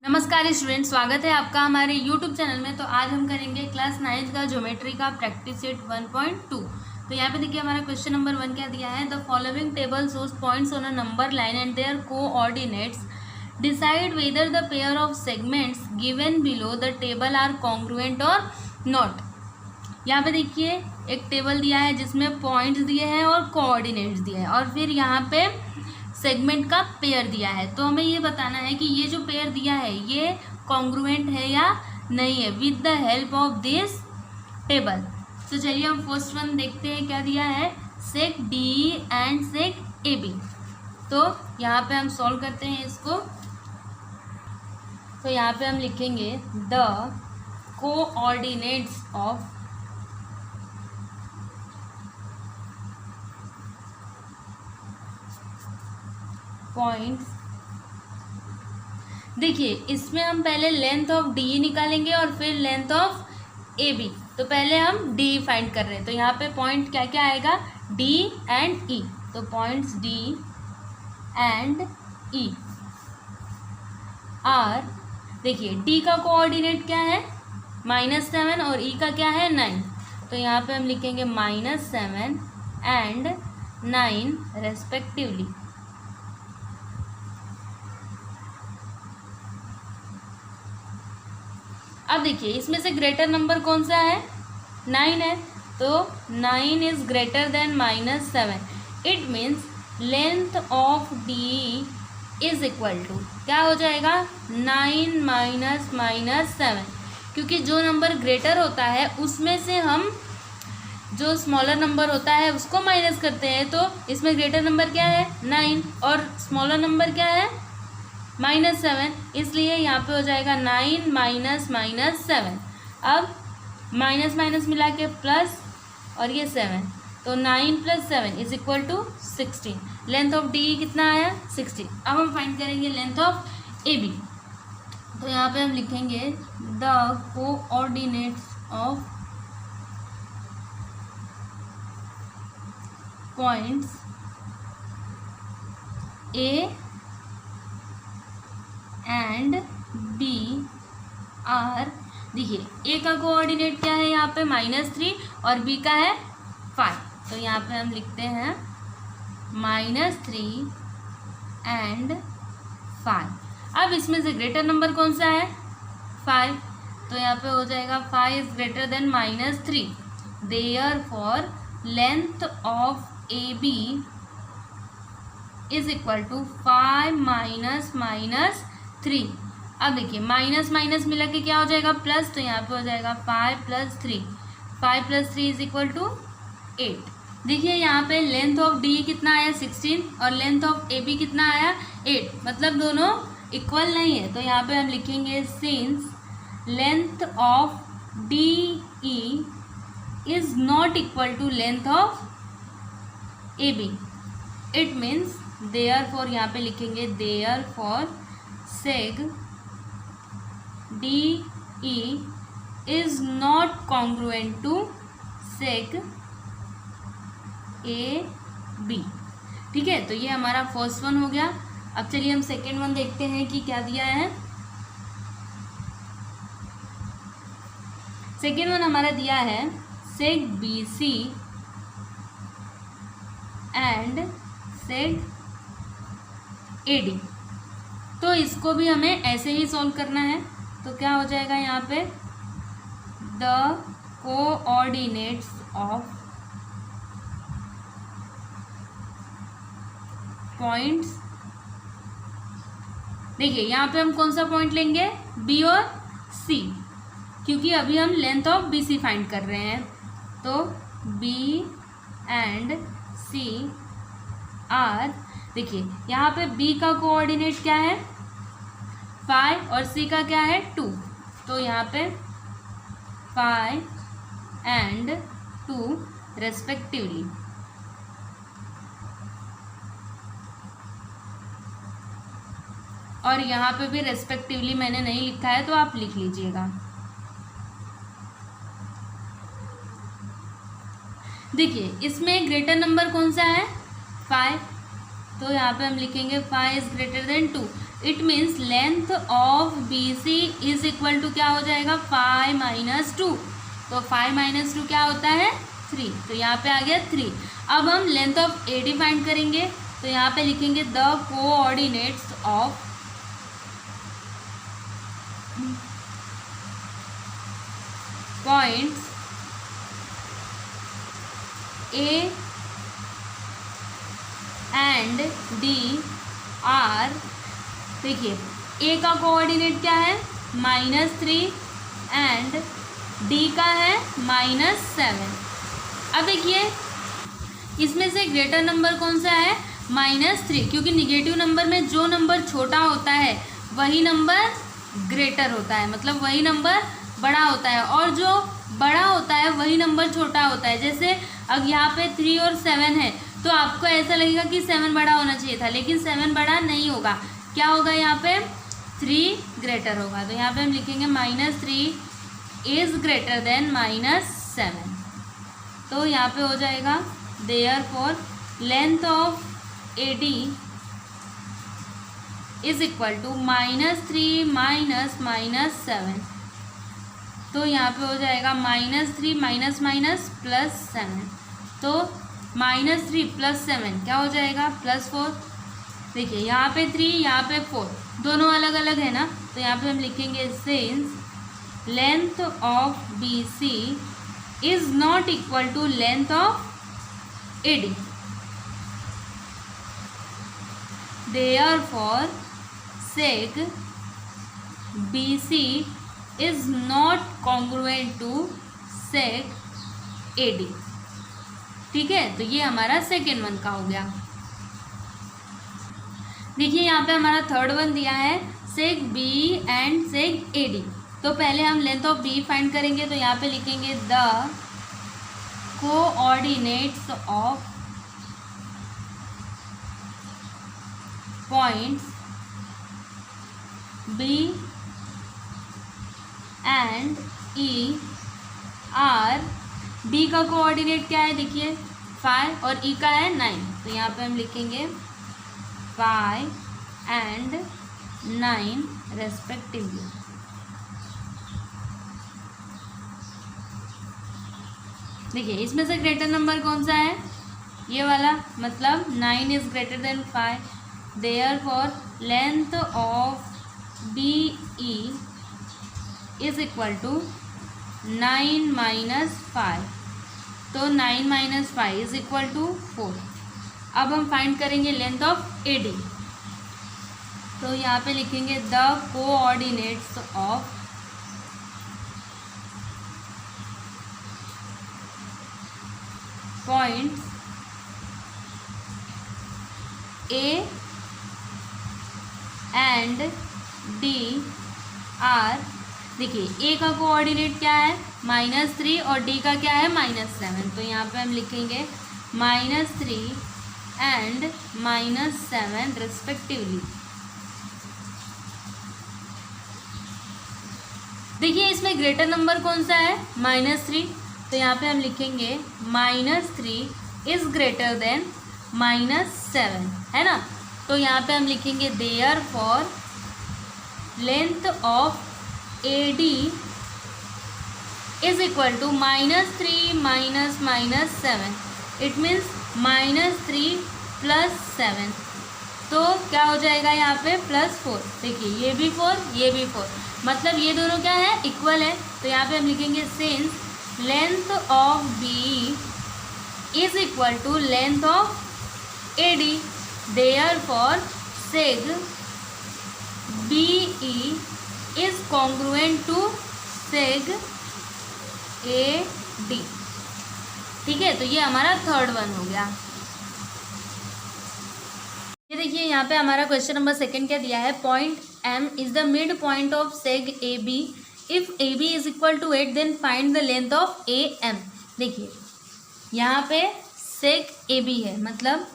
नमस्कार स्टूडेंट, स्वागत है आपका हमारे YouTube चैनल में। तो आज हम करेंगे क्लास 9 का ज्योमेट्री का प्रैक्टिस सेट 1.2। तो यहाँ पे देखिए हमारा क्वेश्चन नंबर 1 क्या दिया है। The following table shows points on a number line and their coordinates. Decide whether the pair of segments given below the table are congruent और नॉट। यहाँ पे देखिए एक टेबल दिया है जिसमें पॉइंट्स दिए हैं और कोऑर्डिनेट्स दिए हैं, और फिर यहाँ पे सेगमेंट का पेयर दिया है। तो हमें ये बताना है कि ये जो पेयर दिया है ये कॉन्ग्रुएंट है या नहीं है with the help of this table. तो चलिए हम फर्स्ट वन देखते हैं क्या दिया है, sec D and sec A B. तो यहाँ पे हम सॉल्व करते हैं इसको। तो यहाँ पे हम लिखेंगे द कोऑर्डिनेट्स ऑफ पॉइंट्स। देखिए इसमें हम पहले लेंथ ऑफ डी निकालेंगे और फिर लेंथ ऑफ ए बी। तो पहले हम डी फाइंड कर रहे हैं। तो यहाँ पे पॉइंट क्या क्या आएगा, डी एंड ई। तो points D and E are, देखिए डी का कोऑर्डिनेट क्या है -7 और ई का क्या है 9। तो यहाँ पे हम लिखेंगे -7 एंड 9 रेस्पेक्टिवली। अब देखिए इसमें से ग्रेटर नंबर कौन सा है, 9 है। तो 9 is greater than -7। It means length of D is equal to क्या हो जाएगा, 9 माइनस -7। क्योंकि जो नंबर ग्रेटर होता है उसमें से हम जो स्मॉलर नंबर होता है उसको माइनस करते हैं। तो इसमें ग्रेटर नंबर क्या है 9 और स्मॉलर नंबर क्या है -7, इसलिए यहाँ पे हो जाएगा 9 माइनस -7। अब माइनस माइनस मिला के प्लस और ये 7, तो 9 + 7 is equal to 16। Length of D कितना आया 16। अब हम फाइंड करेंगे लेंथ ऑफ ए बी। तो यहाँ पे हम लिखेंगे the coordinates of points A and B are. देखिए ए का कोऑर्डिनेट क्या है यहाँ पे -3 और बी का है 5। तो यहाँ पे हम लिखते हैं -3 एंड 5। अब इसमें से ग्रेटर नंबर कौन सा है 5। तो यहाँ पे हो जाएगा 5 is greater than -3। Therefore length of A B is equal to 5 minus -3। अब देखिए माइनस माइनस मिला के क्या हो जाएगा प्लस। तो यहाँ पे हो जाएगा 5 + 3। 5 + 3 इज इक्वल टू 8। देखिए यहाँ पे लेंथ ऑफ डी कितना आया 16 और लेंथ ऑफ ए बी कितना आया 8, मतलब दोनों इक्वल नहीं है। तो यहाँ पे हम लिखेंगे since length of D E is not equal to length of A B, it means therefore, यहाँ पे लिखेंगे therefore seg DE is not congruent to seg AB। ठीक है, तो ये हमारा फर्स्ट वन हो गया। अब चलिए हम सेकेंड वन देखते हैं कि क्या दिया है। सेकेंड वन हमारा दिया है seg BC and seg AD। तो इसको भी हमें ऐसे ही सॉल्व करना है। तो क्या हो जाएगा यहाँ पे, द कोऑर्डिनेट्स ऑफ पॉइंट्स। देखिए यहाँ पे हम कौन सा पॉइंट लेंगे, बी और सी, क्योंकि अभी हम length of B C find कर रहे हैं। तो बी एंड सी आर, देखिए यहाँ पे बी का कोऑर्डिनेट क्या है 5 और सी का क्या है 2। तो यहाँ पे 5 एंड 2 रेस्पेक्टिवली। और यहाँ पे भी रेस्पेक्टिवली मैंने नहीं लिखा है, तो आप लिख लीजिएगा। देखिए इसमें ग्रेटर नंबर कौन सा है 5। तो यहाँ पे हम लिखेंगे 5 is greater than 2। It means length of B C is equal to क्या हो जाएगा 5 - 2। तो 5 - 2 क्या होता है 3। तो यहाँ पे आ गया 3। अब हम length of A D find करेंगे। तो यहाँ पे लिखेंगे the coordinates of points A and D R. देखिए ए का कोऑर्डिनेट क्या है -3 एंड डी का है -7। अब देखिए इसमें से ग्रेटर नंबर कौन सा है -3, क्योंकि निगेटिव नंबर में जो नंबर छोटा होता है वही नंबर ग्रेटर होता है, मतलब वही नंबर बड़ा होता है, और जो बड़ा होता है वही नंबर छोटा होता है। जैसे अब यहाँ पे 3 और 7 है तो आपको ऐसा लगेगा कि 7 बड़ा होना चाहिए था, लेकिन 7 बड़ा नहीं होगा। क्या होगा यहाँ पे 3 ग्रेटर होगा। तो यहाँ पे हम लिखेंगे -3 इज ग्रेटर देन -7। तो यहाँ पे हो जाएगा therefore length of A D is equal to -3 -7। तो यहाँ पे हो जाएगा -3 +7। तो -3 + 7 क्या हो जाएगा +4। देखिए यहाँ पे 3 यहाँ पे 4 दोनों अलग अलग है ना। तो यहाँ पे हम लिखेंगे since length of B C is not equal to length of A D, therefore seg B C is not congruent to seg A D. ठीक है, तो ये हमारा सेकेंड वन का हो गया। देखिए यहाँ पे हमारा थर्ड वन दिया है seg B and seg A D. तो पहले हम लेंथ ऑफ बी फाइंड करेंगे। तो यहाँ पे लिखेंगे the coordinates of points B and E are. B का कोऑर्डिनेट क्या है देखिए 5 और ई का है 9। तो यहाँ पे हम लिखेंगे 5 एंड 9 रेस्पेक्टिवली। देखिए इसमें से ग्रेटर नंबर कौन सा है ये वाला, मतलब 9 is greater than 5। Therefore length of B E is equal to 9 - 5। तो 9 - 5 इज इक्वल टू 4। अब हम फाइंड करेंगे लेंथ ऑफ ए डी। तो यहाँ पे लिखेंगे the coordinates of points A and D R. देखिए ए का कोऑर्डिनेट क्या है -3 और डी का क्या है -7। तो यहाँ पे हम लिखेंगे -3 एंड -7 रेस्पेक्टिवली। देखिए इसमें ग्रेटर नंबर कौन सा है -3। तो यहाँ पे हम लिखेंगे -3 इज ग्रेटर देन -7, है ना। तो यहाँ पे हम लिखेंगे therefore length of A D is equal to -3 - -7। It means -3 + 7। तो क्या हो जाएगा यहाँ पे +4। देखिए ये भी 4 ये भी 4, मतलब ये दोनों क्या है इक्वल है। तो यहाँ पे हम लिखेंगे since length of B is equal to length of A D, therefore seg B E is congruent to seg A D. ठीक है, तो ये हमारा थर्ड वन हो गया। ये देखिए यहाँ पे हमारा क्वेश्चन नंबर सेकंड क्या दिया है, point M is the mid point of seg A B. If A B is equal to 8 then find the length of A M. देखिए यहाँ पे सेग ए बी है, मतलब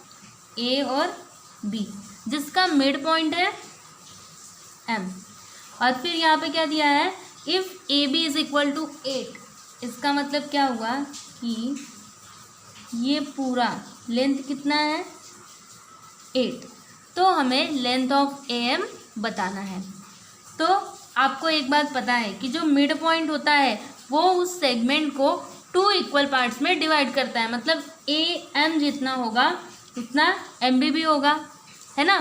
ए और बी, जिसका मिड पॉइंट है एम। और फिर यहाँ पे क्या दिया है, if A B is equal to 8। इसका मतलब क्या हुआ कि ये पूरा लेंथ कितना है 8। तो हमें लेंथ ऑफ ए एम बताना है। तो आपको एक बात पता है कि जो मिड पॉइंट होता है वो उस सेगमेंट को 2 इक्वल पार्ट्स में डिवाइड करता है, मतलब ए एम जितना होगा उतना एम बी भी होगा, है ना।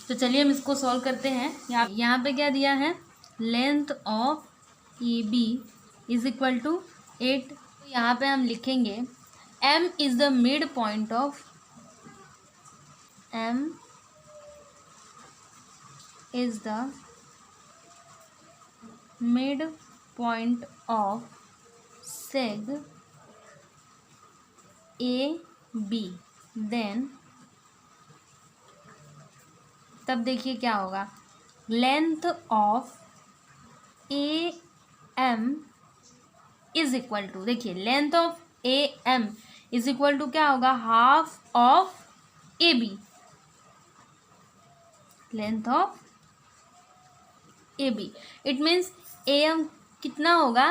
तो चलिए हम इसको सॉल्व करते हैं। यहाँ पे क्या दिया है, length of A B is equal to 8। तो यहाँ पे हम लिखेंगे m is the mid point of m is the mid point of seg AB, then तब देखिए क्या होगा, length of AM is equal to, देखिए length of AM is equal to क्या होगा, half of AB, length of AB, it means AM कितना होगा,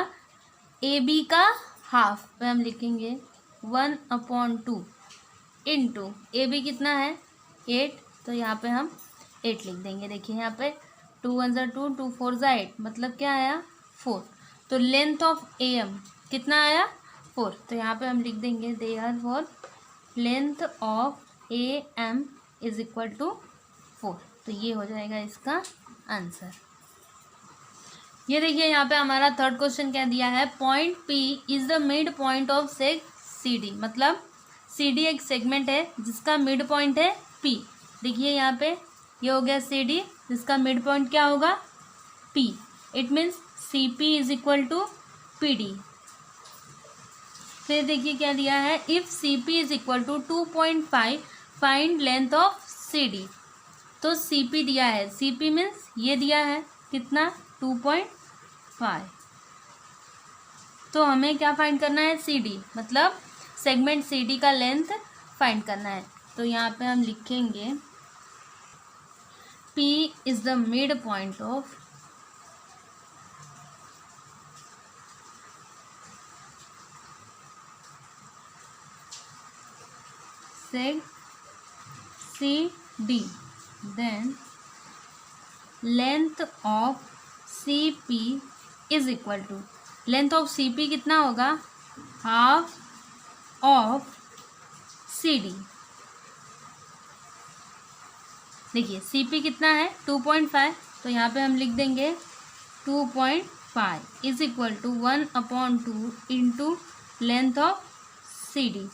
AB का हाफ, पे हम लिखेंगे 1/2 इंटू AB कितना है 8, तो यहाँ पे हम 8 लिख देंगे। देखिए यहाँ पे 2 1 ज़ा 2, 2 4 ज़ा 8, मतलब क्या आया 4। तो लेंथ ऑफ AM कितना आया 4, तो यहाँ पे हम लिख देंगे therefore length of AM is equal to 4। तो ये हो जाएगा इसका आंसर। ये देखिए यहाँ पे हमारा थर्ड क्वेश्चन क्या दिया है, point P is the mid point of seg CD, मतलब CD एक सेगमेंट है जिसका मिड पॉइंट है P। देखिए यहाँ पे ये हो गया CD जिसका मिड पॉइंट क्या होगा P, it means CP is equal to PD। फिर देखिए क्या दिया है, if CP is equal to 2.5 find length of CD। तो CP दिया है, CP मीन्स ये दिया है कितना 2.5, तो हमें क्या फाइंड करना है CD, मतलब सेगमेंट CD का लेंथ फाइंड करना है। तो यहाँ पे हम लिखेंगे P is the mid point of seg CD, then length of CP is equal to, length of CP कितना होगा, हाफ ऑफ CD। देखिए CP कितना है 2.5, तो यहाँ पे हम लिख देंगे 2.5 is equal to 1/2 into length of CD।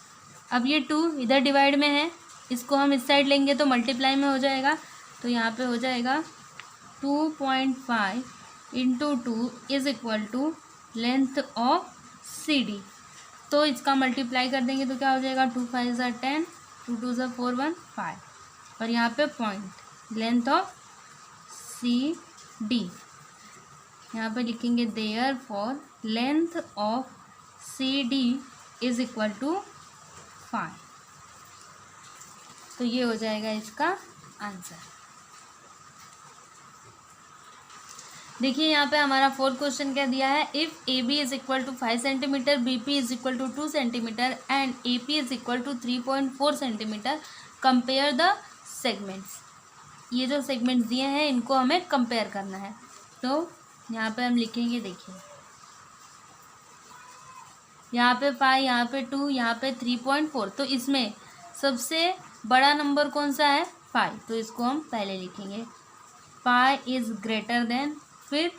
अब ये 2 इधर डिवाइड में है, इसको हम इस साइड लेंगे तो मल्टीप्लाई में हो जाएगा, तो यहाँ पे हो जाएगा 2.5 into 2 is equal to length of CD। तो इसका मल्टीप्लाई कर देंगे तो क्या हो जाएगा, 2 5 ज़ा 10, 2 2 ज़ा 4 1 5, और यहाँ पे पॉइंट लेंथ ऑफ CD, यहाँ पे लिखेंगे therefore length of CD is equal to 5। तो ये हो जाएगा इसका आंसर। देखिए यहाँ पे हमारा फोर्थ क्वेश्चन क्या दिया है, if AB is equal to 5 centimetre, BP is equal to 2 centimetre and AP is equal to 3.4 centimetre, compare the segments. ये जो सेगमेंट्स दिए हैं इनको हमें कंपेयर करना है। तो यहाँ पे हम लिखेंगे, देखिए यहाँ पे 5, यहाँ पे 2, यहाँ पे 3.4, तो इसमें सबसे बड़ा नंबर कौन सा है 5, तो इसको हम पहले लिखेंगे 5 इज ग्रेटर देन, फिर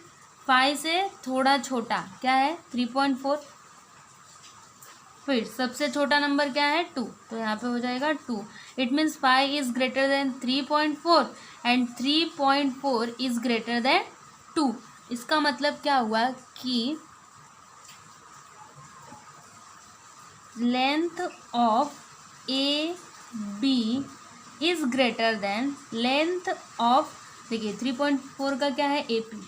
5 से थोड़ा छोटा क्या है 3.4, फिर सबसे छोटा नंबर क्या है 2, तो यहाँ पे हो जाएगा 2, it means 5 is greater then 3.4 and 3.4 is greater than 2। इसका मतलब क्या हुआ कि length of AB is greater then length of, देखिए 3.4 का क्या है AP,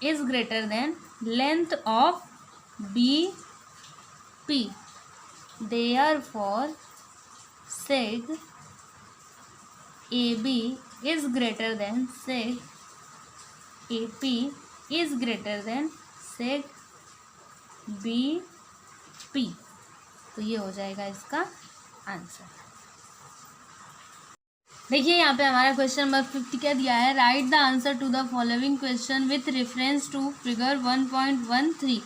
is greater then length of BP, therefore seg AB is greater than seg AP is greater than seg BP। तो ये हो जाएगा इसका आंसर। देखिए यहाँ पे हमारा क्वेश्चन नंबर 50 क्या दिया है, write the answer to the following question with reference to figure 1.13।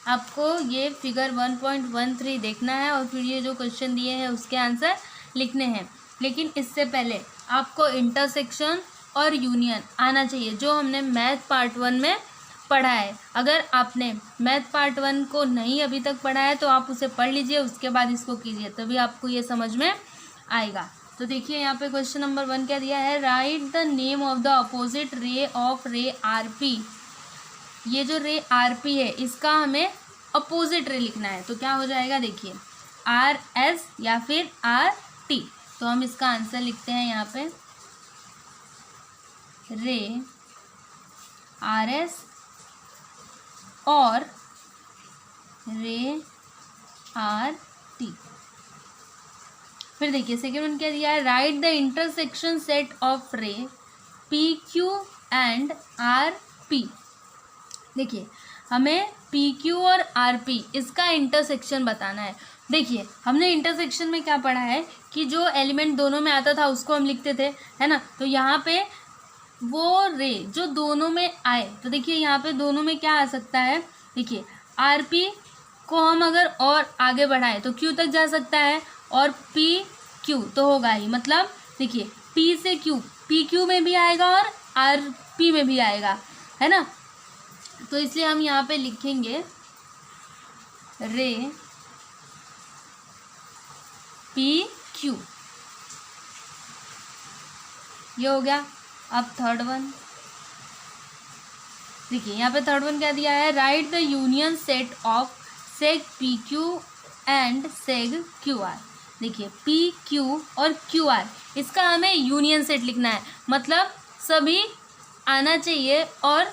आपको ये फिगर 1.13 देखना है और फिर ये जो क्वेश्चन दिए हैं उसके आंसर लिखने हैं। लेकिन इससे पहले आपको इंटरसेक्शन और यूनियन आना चाहिए, जो हमने मैथ पार्ट 1 में पढ़ा है। अगर आपने मैथ पार्ट 1 को नहीं अभी तक पढ़ा है तो आप उसे पढ़ लीजिए, उसके बाद इसको कीजिए, तभी आपको ये समझ में आएगा। तो देखिए यहाँ पे क्वेश्चन नंबर 1 क्या दिया है, write the name of the opposite ray of रे आर पी। ये जो रे आर पी है इसका हमें अपोजिट रे लिखना है, तो क्या हो जाएगा, देखिए आर एस या फिर आर टी। तो हम इसका आंसर लिखते हैं यहाँ पे रे आर एस और रे आर टी। फिर देखिए सेकेंड वन क्या दिया है, write the intersection set of रे P Q and R P. देखिए हमें पी क्यू और आर पी इसका इंटरसेक्शन बताना है। देखिए हमने इंटरसेक्शन में क्या पढ़ा है कि जो एलिमेंट दोनों में आता था उसको हम लिखते थे, है ना। तो यहाँ पे वो रे जो दोनों में आए, तो देखिए यहाँ पे दोनों में क्या आ सकता है, देखिए आर पी को हम अगर और आगे बढ़ाएं तो क्यू तक जा सकता है, और पी क्यू तो होगा ही, मतलब देखिए पी से क्यू, पी क्यू में भी आएगा और आर पी में भी आएगा, है ना। तो इसलिए हम यहाँ पे लिखेंगे रे पी क्यू, ये हो गया। अब थर्ड वन देखिए यहाँ पे थर्ड वन क्या दिया है, write the union set of सेग P Q and सेग Q R. देखिए पी क्यू और क्यू आर इसका हमें यूनियन सेट लिखना है, मतलब सभी आना चाहिए और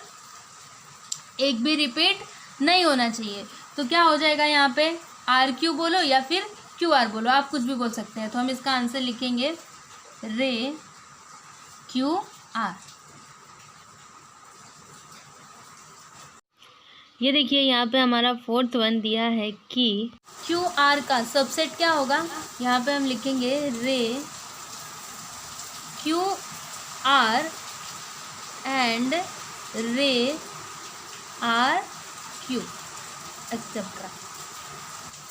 एक भी रिपीट नहीं होना चाहिए। तो क्या हो जाएगा यहाँ पे, आर क्यू बोलो या फिर क्यू आर बोलो, आप कुछ भी बोल सकते हैं। तो हम इसका आंसर लिखेंगे रे क्यू आर। ये देखिए यहाँ पे हमारा फोर्थ वन दिया है कि क्यू आर का सबसेट क्या होगा, यहाँ पे हम लिखेंगे ray Q R and ray R Q etcetera.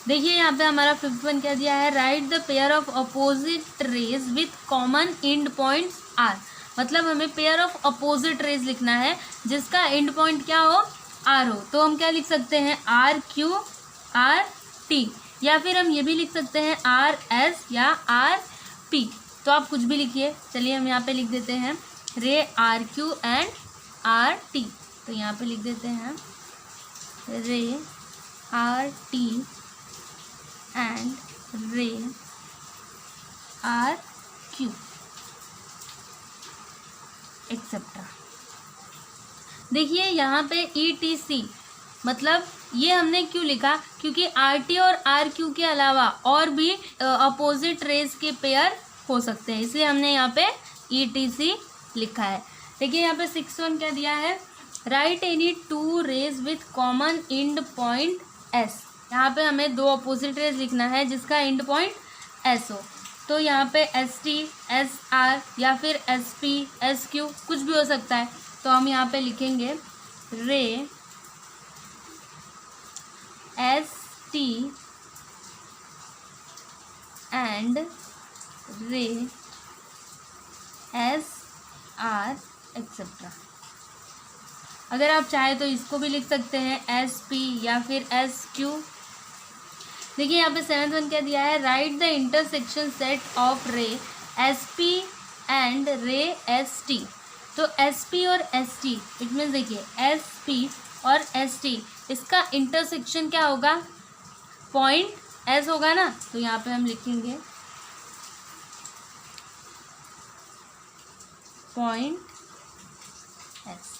देखिए यहाँ पे हमारा फिफ्थ वन क्या दिया है, write the pair of opposite rays with common end points are. मतलब हमें पेयर ऑफ अपोजिट रेज लिखना है जिसका एंड पॉइंट क्या हो, आर हो। तो हम क्या लिख सकते हैं, आर क्यू आर टी, या फिर हम ये भी लिख सकते हैं आर एस या आर पी। तो आप कुछ भी लिखिए। चलिए हम यहाँ पे लिख देते हैं ray R Q and R T. तो यहाँ पे लिख देते हैं ray R T and ray R Q etcetera. देखिए यहाँ पे ETC, मतलब ये हमने क्यों लिखा, क्योंकि RT और RQ के अलावा और भी अपोजिट रेज के पेयर हो सकते हैं, इसलिए हमने यहाँ पे ETC लिखा है। देखिए यहाँ पे 6 वन क्या दिया है, write any two rays with common end point S। यहाँ पे हमें दो अपोजिट रेज लिखना है जिसका एंड पॉइंट S हो। तो यहाँ पे ST SR या फिर SP SQ कुछ भी हो सकता है। तो हम यहाँ पे लिखेंगे रे ST एंड रे SR एक्सेट्रा। अगर आप चाहे तो इसको भी लिख सकते हैं SP या फिर SQ। देखिए यहाँ पे 7th वन क्या दिया है, write the intersection set of रे SP एंड रे ST। तो SP और ST इट मीन्स देखिए SP और ST इसका इंटरसेक्शन क्या होगा, पॉइंट S होगा ना। तो यहाँ पे हम लिखेंगे पॉइंट S।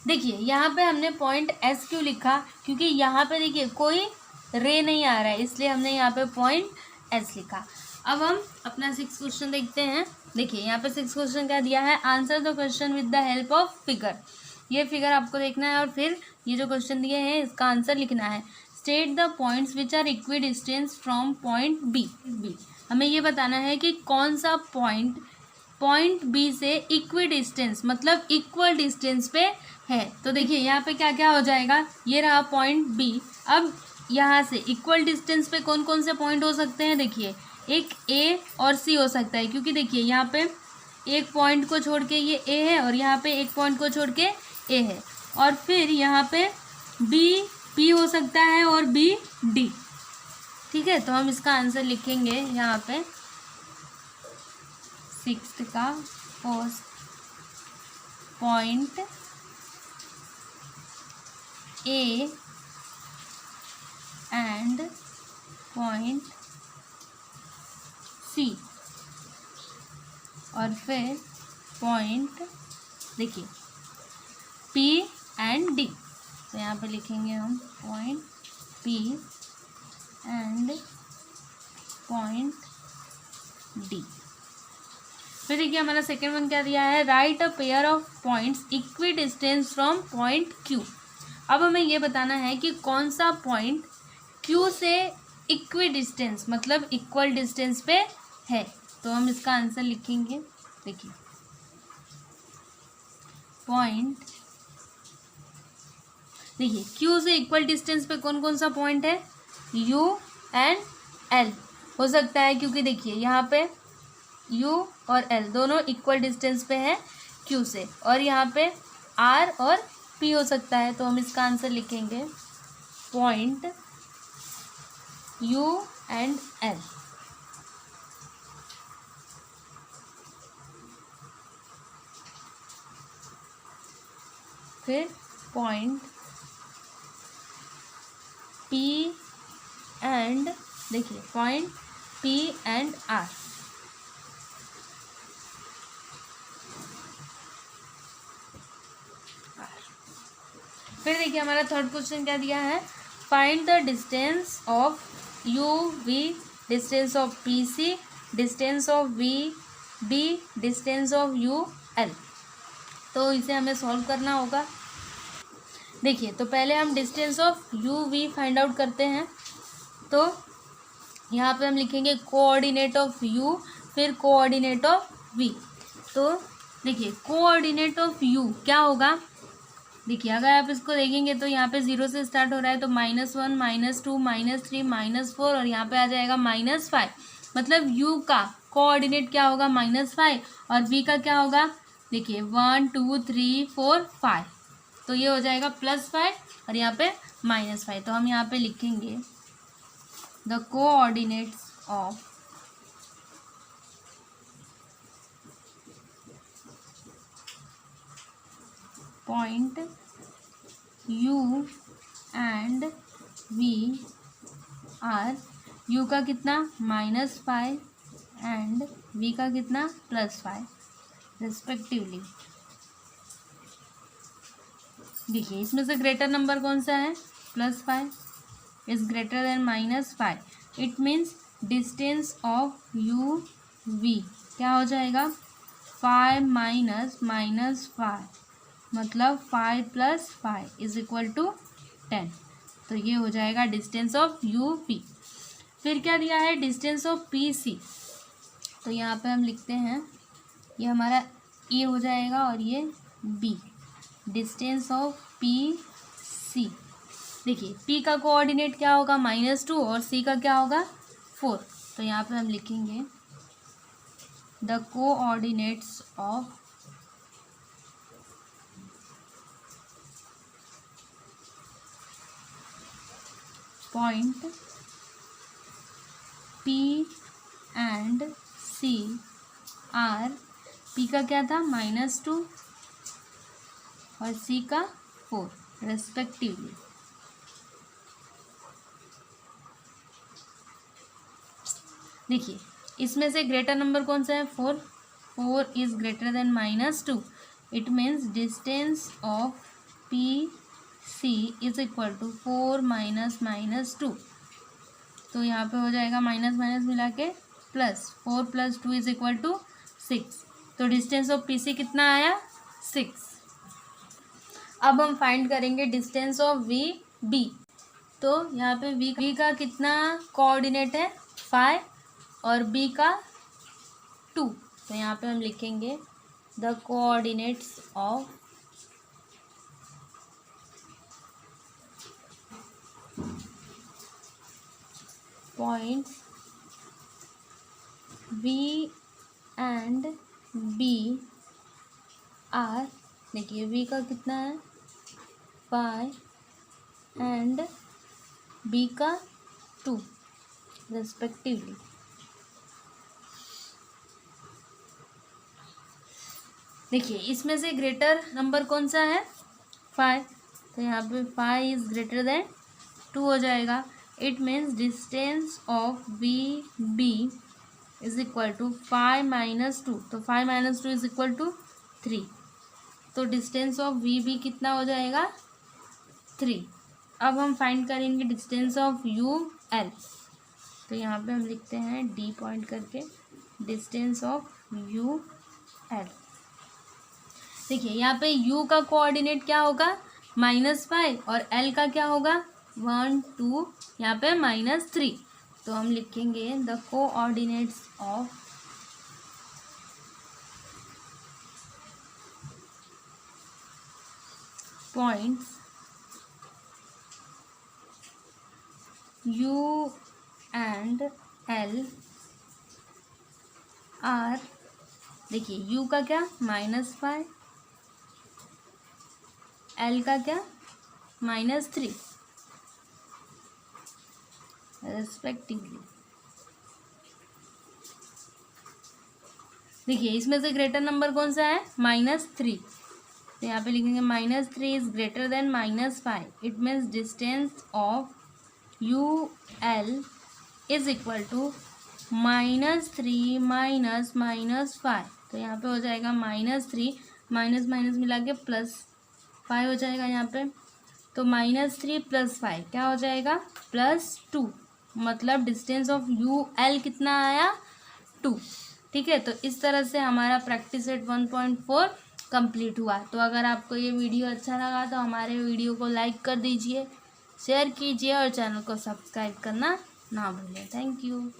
देखिए यहाँ पे हमने पॉइंट S क्यों लिखा, क्योंकि यहाँ पे देखिए कोई रे नहीं आ रहा है, इसलिए हमने यहाँ पे पॉइंट S लिखा। अब हम अपना 6th क्वेश्चन देखते हैं। देखिए यहाँ पे 6th क्वेश्चन क्या दिया है, answer the question with the help of figure. ये फिगर आपको देखना है और फिर ये जो क्वेश्चन दिए हैं इसका आंसर लिखना है। State the points which are equidistance from point B. हमें ये बताना है कि कौन सा पॉइंट बी से इक्वी डिस्टेंस मतलब इक्वल डिस्टेंस पे है। तो देखिए यहाँ पे क्या क्या हो जाएगा, ये रहा पॉइंट बी। अब यहाँ से इक्वल डिस्टेंस पे कौन कौन से पॉइंट हो सकते हैं, देखिए एक ए और सी हो सकता है, क्योंकि देखिए यहाँ पे एक पॉइंट को छोड़ के ये ए है और यहाँ पे एक पॉइंट को छोड़ के ए है। और फिर यहाँ पे बी पी हो सकता है और बी डी। ठीक है, तो हम इसका आंसर लिखेंगे यहाँ पे 6th का first point A and point C और फिर पॉइंट देखिए पी एंड डी। तो यहाँ पे लिखेंगे हम point P and point D. फिर देखिए हमारा सेकेंड वन क्या दिया है, right a pair of points equi distance from point Q. अब हमें ये बताना है कि कौन सा पॉइंट क्यू से इक्वी डिस्टेंस मतलब इक्वल डिस्टेंस पे है। तो हम इसका आंसर लिखेंगे, देखिए पॉइंट, देखिए क्यू से इक्वल डिस्टेंस पे कौन कौन सा पॉइंट है, यू एंड एल हो सकता है, क्योंकि देखिए यहाँ पे यू और एल दोनों इक्वल डिस्टेंस पे है क्यू से, और यहाँ पे आर और पी हो सकता है। तो हम इसका आंसर लिखेंगे पॉइंट यू एंड एल। फिर पॉइंट पी एंड, देखिए पॉइंट पी एंड आर। फिर देखिए हमारा थर्ड क्वेश्चन क्या दिया है, find the distance of U V, distance of P C, distance of V D, distance of U L. तो इसे हमें सॉल्व करना होगा। देखिए तो पहले हम distance of U V find out करते हैं। तो यहाँ पे हम लिखेंगे कोऑर्डिनेट ऑफ यू, फिर कोऑर्डिनेट ऑफ वी। तो देखिए कोऑर्डिनेट ऑफ यू क्या होगा, देखिए अगर आप इसको देखेंगे तो यहाँ पे 0 से स्टार्ट हो रहा है, तो -1 -2 -3 -4 और यहाँ पे आ जाएगा -5। मतलब u का कोऑर्डिनेट क्या होगा, -5, और v का क्या होगा, देखिए 1 2 3 4 5, तो ये हो जाएगा +5 और यहाँ पे -5। तो हम यहाँ पे लिखेंगे the coordinates of point u and v are, u का कितना -5 एंड v का कितना +5 रिस्पेक्टिवली। देखिए इसमें से ग्रेटर नंबर कौन सा है, +5 is greater than -5। It means distance of U V क्या हो जाएगा, 5 -5 मतलब 5 + 5 इज इक्वल टू 10। तो ये हो जाएगा डिस्टेंस ऑफ यू पी। फिर क्या दिया है, डिस्टेंस ऑफ पी सी। तो यहाँ पे हम लिखते हैं, ये हमारा ए हो जाएगा और ये B, distance of P C. देखिए पी का कोऑर्डिनेट क्या होगा, -2 और सी का क्या होगा 4। तो यहाँ पे हम लिखेंगे the coordinates of point P and C are, P का क्या था -2 और सी का 4 रेस्पेक्टिवली। देखिए इसमें से ग्रेटर नंबर कौन सा है, 4 is greater than -2। It means distance of P C is equal to 4 - -2। तो यहाँ पे हो जाएगा माइनस माइनस मिला के +4 + 2 इज इक्वल टू 6। तो डिस्टेंस ऑफ पी सी कितना आया, 6। अब हम फाइंड करेंगे डिस्टेंस ऑफ वी बी। तो यहाँ पे वी का कितना कोऑर्डिनेट है, 5 और बी का 2। तो यहाँ पे हम लिखेंगे the coordinates of points B and B are, देखिए V का कितना है 5 एंड B का 2 रेस्पेक्टिवली। देखिए इसमें से ग्रेटर नंबर कौन सा है 5, तो यहाँ पे 5 इज ग्रेटर देन 2 हो जाएगा। It means distance of B is equal to 5 minus 2, तो 5 माइनस 2 इज इक्वल टू 3, तो डिस्टेंस ऑफ बी कितना हो जाएगा 3। अब हम फाइंड करेंगे डिस्टेंस ऑफ यू एल, तो यहाँ पे हम लिखते हैं डी पॉइंट करके डिस्टेंस ऑफ यू एल। देखिए यहाँ पे u का कोऑर्डिनेट क्या होगा -5 और l का क्या होगा 1 2, यहाँ पे -3, तो हम लिखेंगे the coordinates of points u and l are, देखिए u का क्या -5, l का क्या -3 रेस्पेक्टिवली। देखिए इसमें से ग्रेटर नंबर कौन सा है -3, तो यहाँ पे लिखेंगे -3 is greater than -5। It means distance of U L is equal to -3 minus -5, तो यहाँ पे हो जाएगा -3 माइनस माइनस मिला के +5 हो जाएगा यहाँ पे, तो -3 + 5 क्या हो जाएगा +2, मतलब डिस्टेंस ऑफ यू एल कितना आया 2। ठीक है, तो इस तरह से हमारा प्रैक्टिस सेट 1.4 कंप्लीट हुआ। तो अगर आपको ये वीडियो अच्छा लगा तो हमारे वीडियो को लाइक कर दीजिए, शेयर कीजिए और चैनल को सब्सक्राइब करना ना भूलें। Thank you.